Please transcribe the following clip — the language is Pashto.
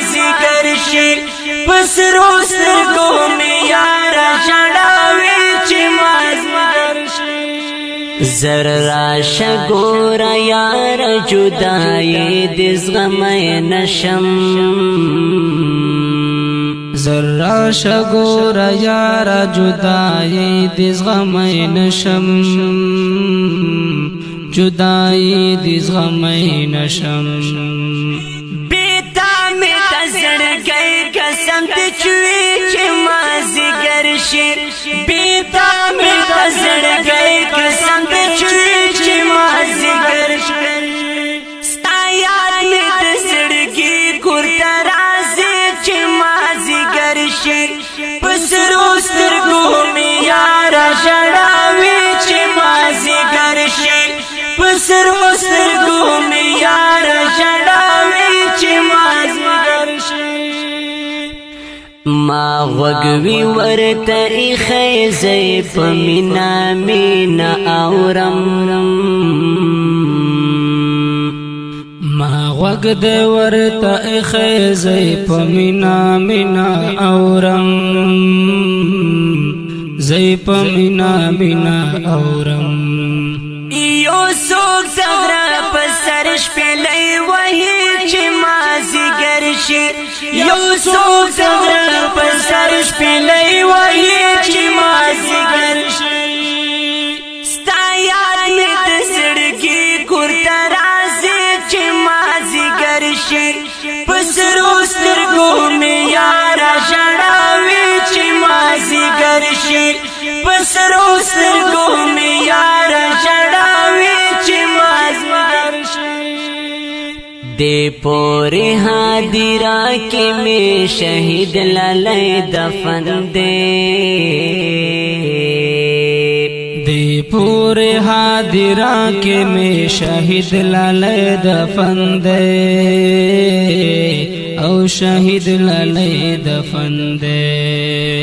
مازیګر شي پسرو سترګو مې یاره ژړاوي چې مازیګر شي زر راشه ګوره یاره جدایي دې زغمی نشم زر راشه ګوره یاره جدایي دې زغمی نشم جدائی دی زغمی نشم بیتا می تزړګي قسم ته چوي چې مازیګر شي بیتا می تزړګي قسم ته چوي چې مازیګر شي ستا یاد می تزړګي کور ته راځي چې مازیګر شي پسرو سترګو می یاره ژړاوي چې مازیګر شي پسرو سترګو مې یاره ژړاوي چې مازیګر شي ما غوږ ورته ایښی زه په مینا مینا اورم ما غوږ دې ورته ایښی زه په مینا مینا اورم زه په مینا مینا اورم یو څوک زغره په سر شپېلۍ وهي چې مازیګر شي یو څوک زغره په سر شپېلۍ وهي چې مازیګر شي ستا یاد مې د زړګي کور ته راځي چې مازیګر شي په سرو سترګو مې یاره ژړاوي چې مازیګر شي په سرو سترګو مې یاره ژړاوي چې مازیګر شي دې پورې هدیره کې مې شهید لالی دفن دی دې پورې هدیره کې مې شهید لالی دفن دی او شهید لالی دفن دی